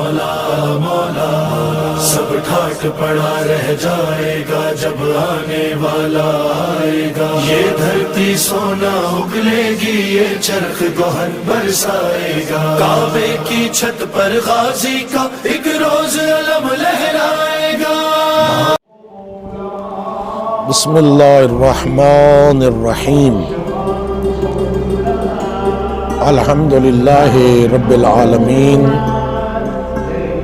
مولا مولا، سب ٹھاٹ پڑا رہ جائے گا جب آنے والا آئے گا۔ یہ دھرتی سونا اگلے گی، یہ چرخ گوہر برسائے گا، کعبے کی چھت پر غازی کا ایک روز علم لہرائے گا۔ بسم اللہ الرحمن الرحیم، الحمدللہ رب العالمین،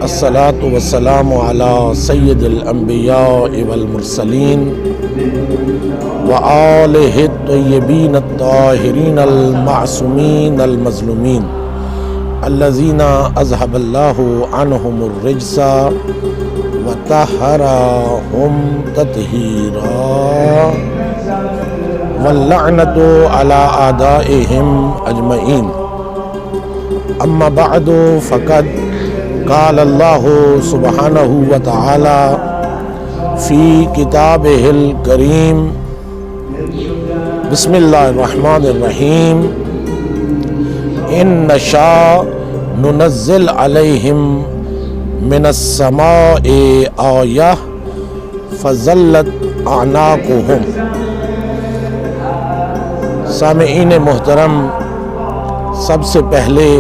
الصلاۃ والسلام علی سید الانبیاء والمرسلین وآلہ الطیبین الطاہرین المعصومین المظلومین الذین اذہب اللہ عنہم الرجس وطہرہم تطہیرا واللعنۃ علی اعدائہم اجمعین۔ اما بعد فقد قال اللہ سبحانہ وتعالی فی کتابہ الکریم، بسم اللہ الرحمن الرحیم، ان نشاء ننزل علیہم من السماء آیہ فظلت اعناقہم۔ سامعین محترم، سب سے پہلے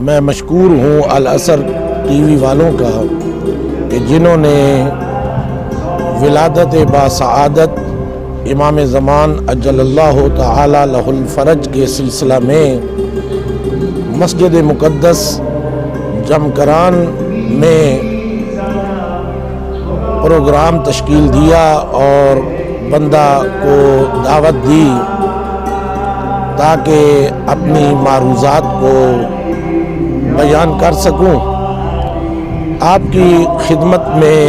میں مشکور ہوں الاثر ٹی وی والوں کا کہ جنہوں نے ولادت باسعادت امام زمان اجل اللہ تعالی لہ الفرج کے سلسلہ میں مسجد مقدس جمکران میں پروگرام تشکیل دیا اور بندہ کو دعوت دی تاکہ اپنی معروضات کو بیان کر سکوں۔ آپ کی خدمت میں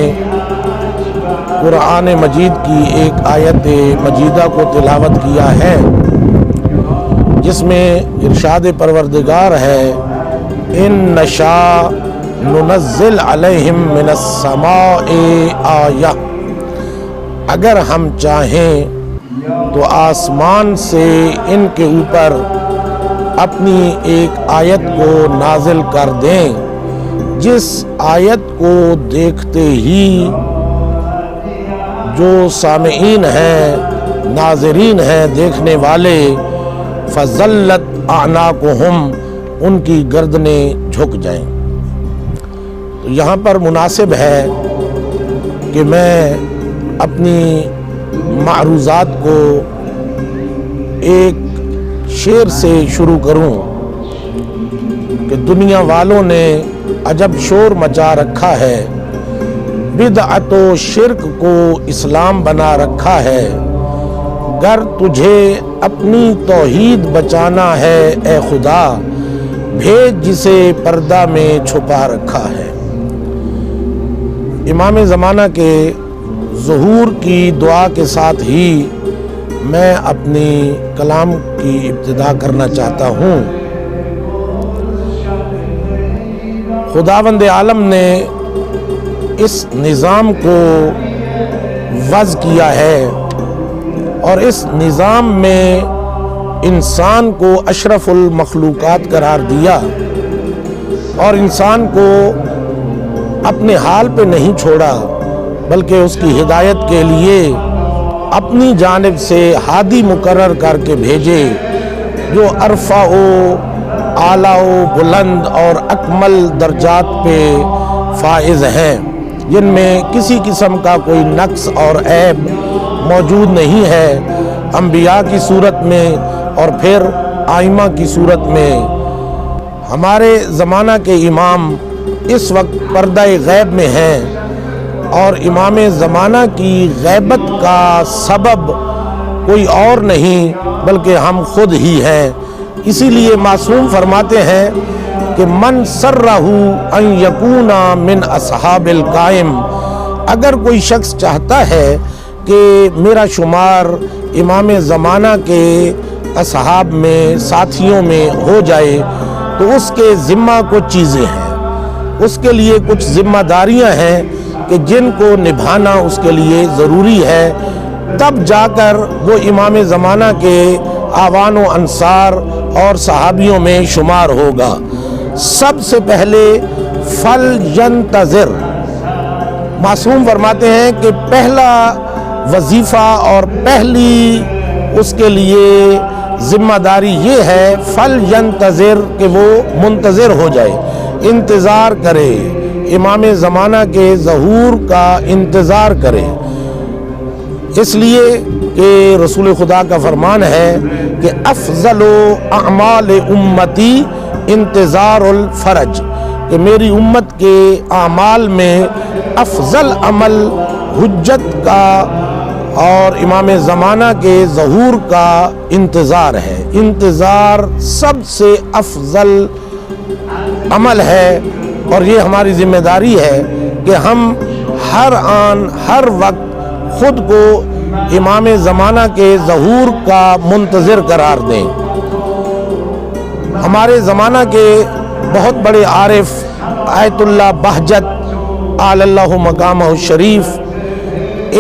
قرآن مجید کی ایک آیت مجیدہ کو تلاوت کیا ہے، جس میں ارشاد پروردگار ہے، ان نشاء ننزل علیہم من السماء آیہ، اگر ہم چاہیں تو آسمان سے ان کے اوپر اپنی ایک آیت کو نازل کر دیں، جس آیت کو دیکھتے ہی جو سامعین ہیں، ناظرین ہیں، دیکھنے والے، فظلت اعناقہم، ان کی گردنیں جھک جائیں۔ تو یہاں پر مناسب ہے کہ میں اپنی معروضات کو ایک شعر سے شروع کروں کہ دنیا والوں نے عجب شور مچا رکھا ہے، بدعت و شرک کو اسلام بنا رکھا ہے، گر تجھے اپنی توحید بچانا ہے اے خدا، بھیج جسے پردہ میں چھپا رکھا ہے۔ امام زمانہ کے ظہور کی دعا کے ساتھ ہی میں اپنی کلام کی ابتدا کرنا چاہتا ہوں۔ خداوند عالم نے اس نظام کو وضع کیا ہے اور اس نظام میں انسان کو اشرف المخلوقات قرار دیا، اور انسان کو اپنے حال پہ نہیں چھوڑا بلکہ اس کی ہدایت کے لیے اپنی جانب سے ہادی مقرر کر کے بھیجے، جو ارفع و اعلیٰ و بلند اور اکمل درجات پہ فائز ہیں، جن میں کسی قسم کا کوئی نقص اور عیب موجود نہیں ہے، انبیاء کی صورت میں اور پھر ائمہ کی صورت میں۔ ہمارے زمانہ کے امام اس وقت پردہ غیب میں ہیں، اور امام زمانہ کی غیبت کا سبب کوئی اور نہیں بلکہ ہم خود ہی ہیں۔ اسی لیے معصوم فرماتے ہیں کہ من سرہ ان یکون من اصحاب القائم، اگر کوئی شخص چاہتا ہے کہ میرا شمار امام زمانہ کے اصحاب میں، ساتھیوں میں ہو جائے، تو اس کے ذمہ کچھ چیزیں ہیں، اس کے لیے کچھ ذمہ داریاں ہیں کہ جن کو نبھانا اس کے لیے ضروری ہے، تب جا کر وہ امام زمانہ کے آوان و انصار اور صحابیوں میں شمار ہوگا۔ سب سے پہلے فَلْيَنْتَظِرْ۔ معصوم فرماتے ہیں کہ پہلا وظیفہ اور پہلی اس کے لیے ذمہ داری یہ ہے فَلْيَنْتَظِرْ کہ وہ منتظر ہو جائے، انتظار کرے، امام زمانہ کے ظہور کا انتظار کرے۔ اس لیے کہ رسول خدا کا فرمان ہے کہ افضل اعمال امتی انتظار الفرج، کہ میری امت کے اعمال میں افضل عمل حجت کا اور امام زمانہ کے ظہور کا انتظار ہے۔ انتظار سب سے افضل عمل ہے، اور یہ ہماری ذمہ داری ہے کہ ہم ہر آن ہر وقت خود کو امام زمانہ کے ظہور کا منتظر قرار دیں۔ ہمارے زمانہ کے بہت بڑے عارف آیت اللہ بہجت اعلی اللہ مقامہ الشریف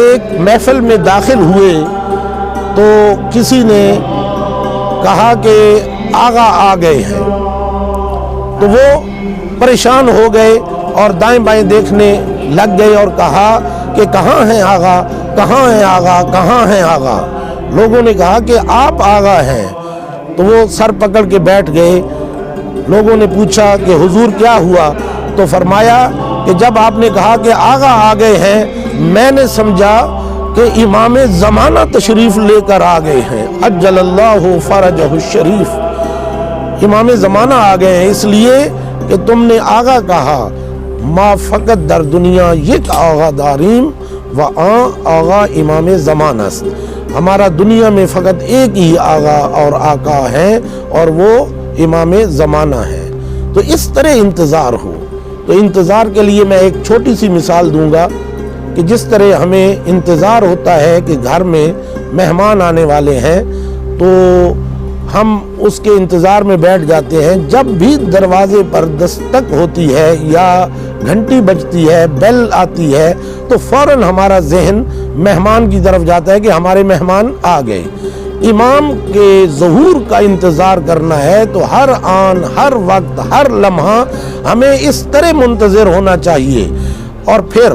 ایک محفل میں داخل ہوئے تو کسی نے کہا کہ آغا آ گئے ہیں، تو وہ پریشان ہو گئے اور دائیں بائیں دیکھنے لگ گئے اور کہا کہ کہاں ہیں آغا، کہاں ہیں آغا، کہاں ہیں آغا۔ لوگوں نے کہا کہ آپ آغا ہیں، تو وہ سر پکڑ کے بیٹھ گئے۔ لوگوں نے پوچھا کہ حضور کیا ہوا؟ تو فرمایا کہ جب آپ نے کہا کہ آغا آ گئے ہیں، میں نے سمجھا کہ امام زمانہ تشریف لے کر آ گئے ہیں، عجل اللہ فرجہ الشریف، امام زمانہ آ گئے ہیں، اس لیے کہ تم نے آغا کہا۔ ما فقط در دنیا یک آغا داریم و آغا امام زمانہ است، ہمارا دنیا میں فقط ایک ہی آغا اور آقا ہے اور وہ امام زمانہ ہے۔ تو اس طرح انتظار ہو۔ تو انتظار کے لیے میں ایک چھوٹی سی مثال دوں گا کہ جس طرح ہمیں انتظار ہوتا ہے کہ گھر میں مہمان آنے والے ہیں تو ہم اس کے انتظار میں بیٹھ جاتے ہیں۔ جب بھی دروازے پر دستک ہوتی ہے یا گھنٹی بجتی ہے، بیل آتی ہے، تو فوراً ہمارا ذہن مہمان کی طرف جاتا ہے کہ ہمارے مہمان آ گئے۔ امام کے ظہور کا انتظار کرنا ہے تو ہر آن ہر وقت ہر لمحہ ہمیں اس طرح منتظر ہونا چاہیے، اور پھر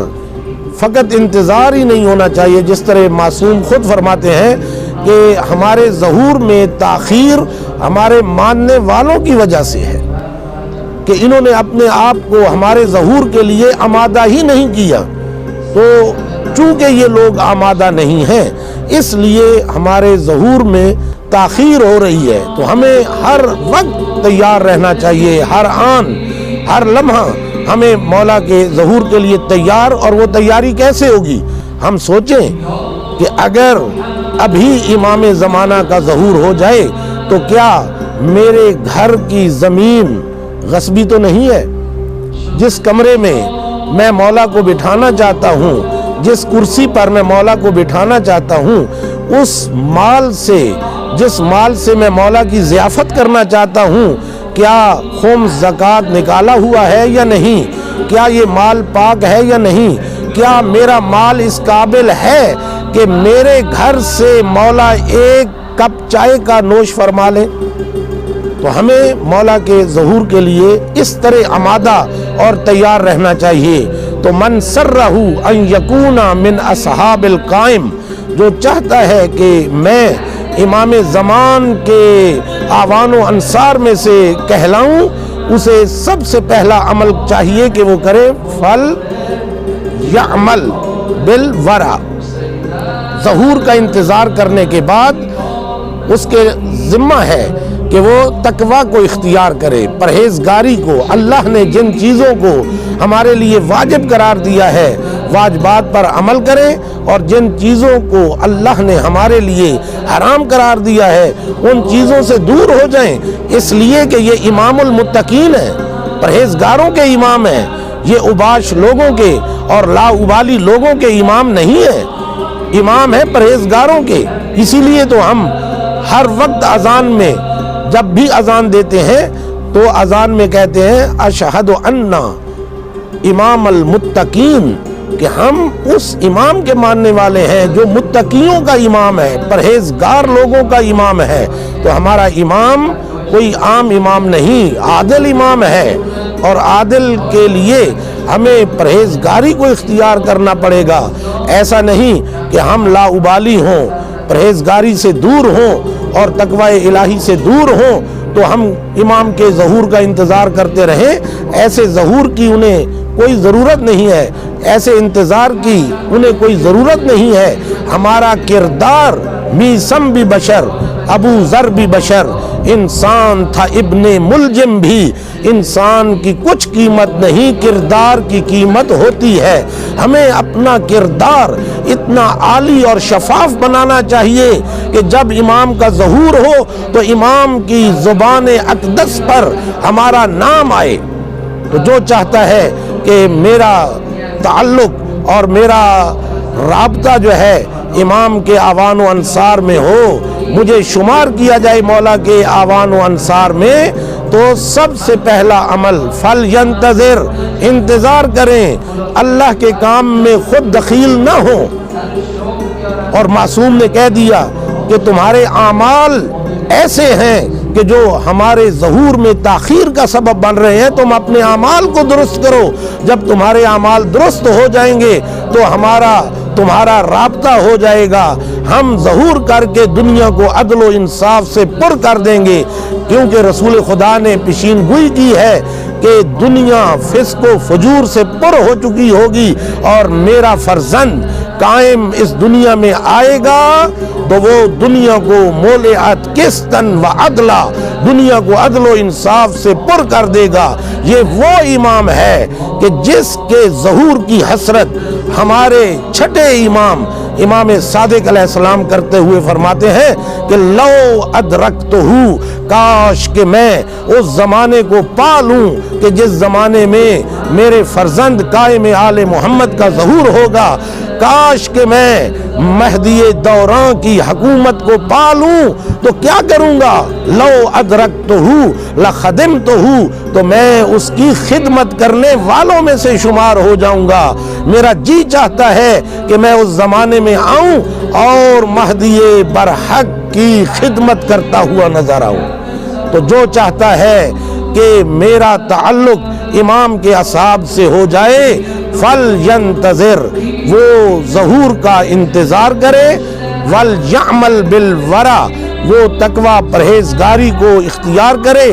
فقط انتظار ہی نہیں ہونا چاہیے، جس طرح معصوم خود فرماتے ہیں کہ ہمارے ظہور میں تاخیر ہمارے ماننے والوں کی وجہ سے ہے، کہ انہوں نے اپنے آپ کو ہمارے ظہور کے لیے آمادہ ہی نہیں کیا، تو چونکہ یہ لوگ آمادہ نہیں ہیں اس لیے ہمارے ظہور میں تاخیر ہو رہی ہے۔ تو ہمیں ہر وقت تیار رہنا چاہیے، ہر آن ہر لمحہ ہمیں مولا کے ظہور کے لیے تیار۔ اور وہ تیاری کیسے ہوگی؟ ہم سوچیں کہ اگر ابھی امام زمانہ کا ظہور ہو جائے تو کیا میرے گھر کی زمین غصبی تو نہیں ہے؟ جس کمرے میں میں مولا کو بٹھانا چاہتا ہوں، جس کرسی پر میں مولا کو بٹھانا چاہتا ہوں، اس مال سے جس مال سے میں مولا کی ضیافت کرنا چاہتا ہوں، کیا خمس زکوٰۃ نکالا ہوا ہے یا نہیں؟ کیا یہ مال پاک ہے یا نہیں؟ کیا میرا مال اس قابل ہے کہ میرے گھر سے مولا ایک کپ چائے کا نوش فرما لے؟ تو ہمیں مولا کے ظہور کے لیے اس طرح آمادہ اور تیار رہنا چاہیے۔ تو من سرہ ان یکون من اصحاب القائم، جو چاہتا ہے کہ میں امام زمان کے آوان و انصار میں سے کہلاؤں، اسے سب سے پہلا عمل چاہیے کہ وہ کرے فل یعمل بالورع، ظہور کا انتظار کرنے کے بعد اس کے ذمہ ہے کہ وہ تقوی کو اختیار کرے، پرہیزگاری کو۔ اللہ نے جن چیزوں کو ہمارے لیے واجب قرار دیا ہے واجبات پر عمل کریں، اور جن چیزوں کو اللہ نے ہمارے لیے حرام قرار دیا ہے ان چیزوں سے دور ہو جائیں، اس لیے کہ یہ امام المتقین ہے، پرہیزگاروں کے امام ہیں، یہ اوباش لوگوں کے اور لا ابالی لوگوں کے امام نہیں ہیں، امام ہیں پرہیزگاروں کے۔ اسی لیے تو ہم ہر وقت اذان میں جب بھی اذان دیتے ہیں تو اذان میں کہتے ہیں اشہد ان امام المتقین، کہ ہم اس امام کے ماننے والے ہیں جو متقیوں کا امام ہے، پرہیزگار لوگوں کا امام ہے۔ تو ہمارا امام کوئی عام امام نہیں، عادل امام ہے، اور عادل کے لیے ہمیں پرہیزگاری کو اختیار کرنا پڑے گا۔ ایسا نہیں کہ ہم لاابالی ہوں، پرہیزگاری سے دور ہوں اور تقوی الہی سے دور ہوں تو ہم امام کے ظہور کا انتظار کرتے رہیں۔ ایسے ظہور کی انہیں کوئی ضرورت نہیں ہے، ایسے انتظار کی انہیں کوئی ضرورت نہیں ہے۔ ہمارا کردار میسم بھی بشر، ابو ذر بھی بشر، انسان تھا ابن ملجم بھی، انسان کی کچھ قیمت نہیں، کردار کی قیمت ہوتی ہے۔ ہمیں اپنا کردار اتنا عالی اور شفاف بنانا چاہیے کہ جب امام کا ظہور ہو تو امام کی زبان اقدس پر ہمارا نام آئے۔ تو جو چاہتا ہے کہ میرا تعلق اور میرا رابطہ جو ہے امام کے آوان و انصار میں ہو، مجھے شمار کیا جائے مولا کے آوان و انصار میں، تو سب سے پہلا عمل فَلْيَنْتَظِرْ، انتظار کریں، اللہ کے کام میں خود دخیل نہ ہوں۔ اور معصوم نے کہہ دیا کہ تمہارے اعمال ایسے ہیں کہ جو ہمارے ظہور میں تاخیر کا سبب بن رہے ہیں، تم اپنے اعمال کو درست کرو۔ جب تمہارے اعمال درست ہو جائیں گے تو تمہارا رابطہ ہو جائے گا، ہم ظہور کر کے دنیا کو عدل و انصاف سے پر کر دیں گے، کیونکہ رسول خدا نے پیشین گوئی کی ہے کہ دنیا فسق و فجور سے پر ہو چکی ہوگی اور میرا فرزند قائم اس دنیا میں آئے گا تو وہ دنیا کو مولعت قسطن و عدلا، دنیا کو عدل و انصاف سے پر کر دے گا۔ یہ وہ امام ہے کہ جس کے ظہور کی حسرت ہمارے چھٹے امام صادق علیہ السلام کرتے ہوئے فرماتے ہیں کہ لو ادرکتہو، کاش کہ میں اس زمانے کو پا لوں کہ جس زمانے میں میرے فرزند قائم آل محمد کا ظہور ہوگا، کاش کہ میں مہدی دوران کی حکومت کو پا لوں تو کیا کروں گا؟ لو ادرکتہو لخدمتہو، تو میں اس کی خدمت کرنے والوں میں سے شمار ہو جاؤں گا۔ میرا جی چاہتا ہے کہ میں اس زمانے میں آؤں اور مہدی برحق کی خدمت کرتا ہوا نظر آؤں۔ تو جو چاہتا ہے کہ میرا تعلق امام کے اصحاب سے ہو جائے، فَلْيَنْتَظِرْ، وہ ظہور کا انتظار کرے، وَلْيَعْمَلْ بِالْوَرَى، وہ تقوی پرہیزگاری کو اختیار کرے۔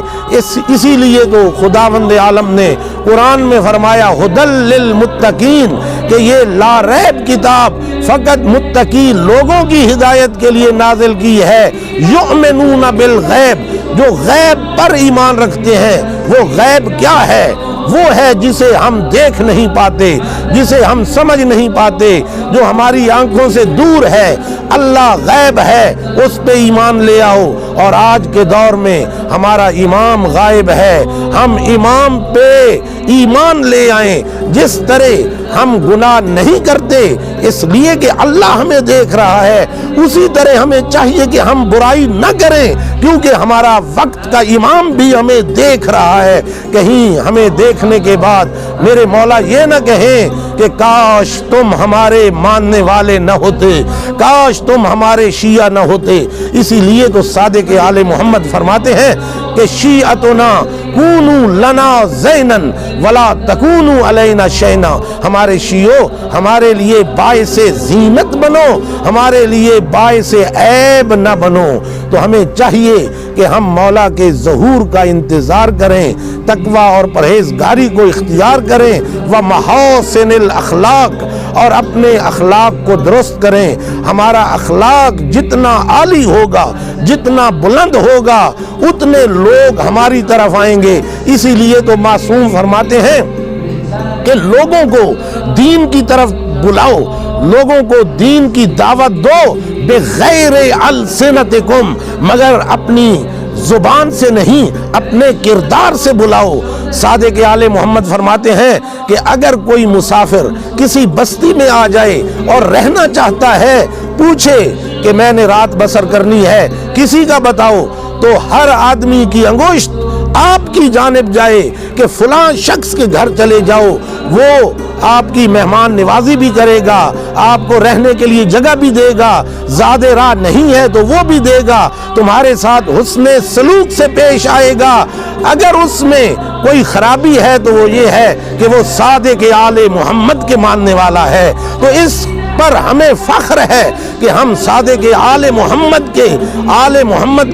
اسی لیے تو خداوند عالم نے قرآن میں فرمایا ہدل للمتقین، کہ یہ لا ریب کتاب فقط متقی لوگوں کی ہدایت کے لیے نازل کی ہے۔ یؤمنون بالغیب، جو غیب پر ایمان رکھتے ہیں۔ وہ غیب کیا ہے؟ وہ ہے جسے ہم دیکھ نہیں پاتے، جسے ہم سمجھ نہیں پاتے، جو ہماری آنکھوں سے دور ہے۔ اللہ غیب ہے، اس پہ ایمان لے آؤ۔ اور آج کے دور میں ہمارا امام غائب ہے، ہم امام پہ ایمان لے آئیں۔ جس طرح ہم گناہ نہیں کرتے اس لیے کہ اللہ ہمیں دیکھ رہا ہے، اسی طرح ہمیں چاہیے کہ ہم برائی نہ کریں، کیونکہ ہمارا وقت کا امام بھی ہمیں دیکھ رہا ہے۔ کہیں ہمیں دیکھنے کے بعد میرے مولا یہ نہ کہیں کہ کاش تم ہمارے ماننے والے نہ ہوتے، کاش تم ہمارے شیعہ نہ ہوتے۔ اسی لیے تو صادق آل محمد فرماتے ہیں کہ شیعتنا کونو لنا زینن ولا تکونو علینا شینا، ہمارے شیعوں ہمارے لیے باعث زینت بنو، ہمارے لیے باعث عیب نہ بنو۔ تو ہمیں چاہیے کہ ہم مولا کے ظہور کا انتظار کریں، تقوی اور پرہیزگاری کو اختیار کریں، ومحاسن الاخلاق، اور اپنے اخلاق کو درست کریں۔ ہمارا اخلاق جتنا عالی ہوگا، جتنا بلند ہوگا، اتنے لوگ ہماری طرف آئیں گے۔ اسی لیے تو معصوم فرماتے ہیں کہ لوگوں کو دین کی طرف بلاؤ، لوگوں کو دین کی دعوت دو، بغیر السنتکم، مگر اپنی زبان سے نہیں، اپنے کردار سے بلاؤ۔ صادق آل محمد فرماتے ہیں کہ اگر کوئی مسافر کسی بستی میں آ جائے اور رہنا چاہتا ہے، پوچھے کہ میں نے رات بسر کرنی ہے، کسی کا بتاؤ، تو ہر آدمی کی انگشت آپ کی جانب جائے کہ فلاں شخص کے گھر چلے جاؤ، وہ آپ کی مہمان نوازی بھی کرے گا، آپ کو رہنے کے لیے جگہ بھی دے گا، زاد راہ نہیں ہے تو وہ بھی دے گا، تمہارے ساتھ حسن سلوک سے پیش آئے گا۔ اگر اس میں کوئی خرابی ہے تو وہ یہ ہے کہ وہ صادق آل محمد کے ماننے والا ہے۔ تو اس پر ہمیں فخر ہے کہ ہم صادق آل محمد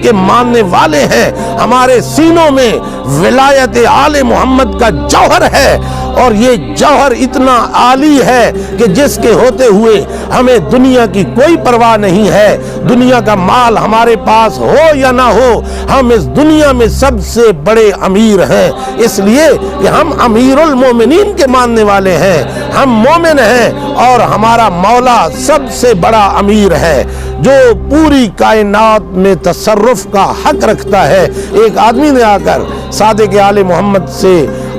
کے ماننے والے ہیں۔ ہمارے سینوں میں ولایت آل محمد کا جوہر ہے، اور یہ جوہر اتنا عالی ہے کہ جس کے ہوتے ہوئے ہمیں دنیا کی کوئی پرواہ نہیں ہے۔ دنیا کا مال ہمارے پاس ہو یا نہ ہو، ہم اس دنیا میں سب سے بڑے امیر ہیں، اس لیے کہ ہم امیر المومنین کے ماننے والے ہیں۔ ہم مومن ہیں اور ہمارا مولا سب سے بڑا امیر ہے جو پوری کائنات میں تصرف کا حق رکھتا ہے۔ ایک آدمی نے آ کر صادق آل محمد سے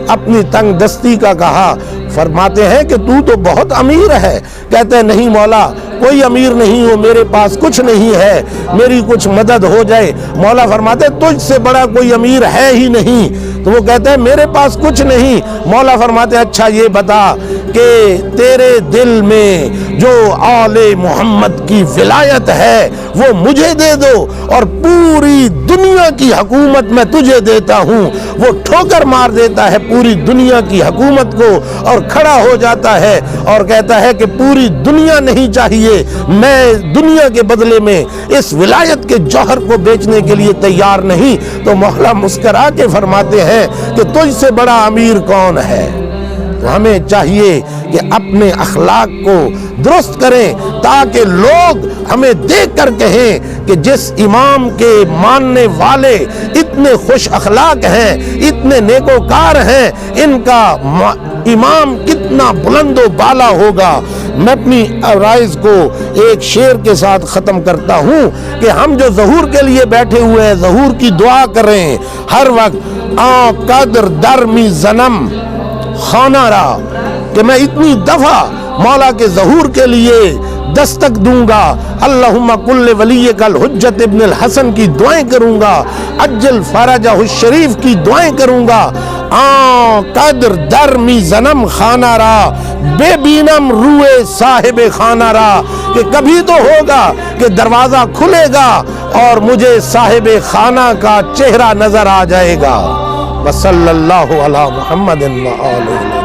اپنی تنگ دستی کا کہا، فرماتے ہیں کہ تو بہت امیر ہے۔ کہتے ہیں نہیں مولا، کوئی امیر نہیں ہو، میرے پاس کچھ نہیں ہے، میری کچھ مدد ہو جائے۔ مولا فرماتے ہیں تجھ سے بڑا کوئی امیر ہے ہی نہیں۔ تو وہ کہتے ہیں میرے پاس کچھ نہیں۔ مولا فرماتے ہیں اچھا یہ بتا کہ تیرے دل میں جو آل محمد کی ولایت ہے وہ مجھے دے دو، اور پوری دنیا کی حکومت میں تجھے دیتا ہوں۔ وہ ٹھوکر مار دیتا ہے پوری دنیا کی حکومت کو اور کھڑا ہو جاتا ہے اور کہتا ہے کہ پوری دنیا نہیں چاہیے، میں دنیا کے بدلے میں اس ولایت کے جوہر کو بیچنے کے لیے تیار نہیں۔ تو مولا مسکرا کے فرماتے ہیں کہ تجھ سے بڑا امیر کون ہے؟ تو ہمیں چاہیے کہ اپنے اخلاق کو درست کریں تاکہ لوگ ہمیں دیکھ کر کہیں کہ جس امام کے ماننے والے اتنے خوش اخلاق ہیں، اتنے نیکوکار ہیں، ان کا امام کتنا بلند و بالا ہوگا۔ میں اپنی عرائض کو ایک شعر کے ساتھ ختم کرتا ہوں کہ ہم جو ظہور کے لیے بیٹھے ہوئے ہیں، ظہور کی دعا کریں ہر وقت، قدر درمی زنم خانہ را، کہ میں اتنی دفعہ مولا کے ظہور کے لیے دستک دوں گا، اللہم کل ولیک الحجت ابن الحسن کی دعائیں کروں گا، عجل فرجہ الشریف کی دعائیں کروں گا، قدر درمی زنم خانہ را، بے بینم روئے صاحب خانہ را، کہ کبھی تو ہوگا کہ دروازہ کھلے گا اور مجھے صاحب خانہ کا چہرہ نظر آ جائے گا۔ وصلی اللہ علی محمد و آلہ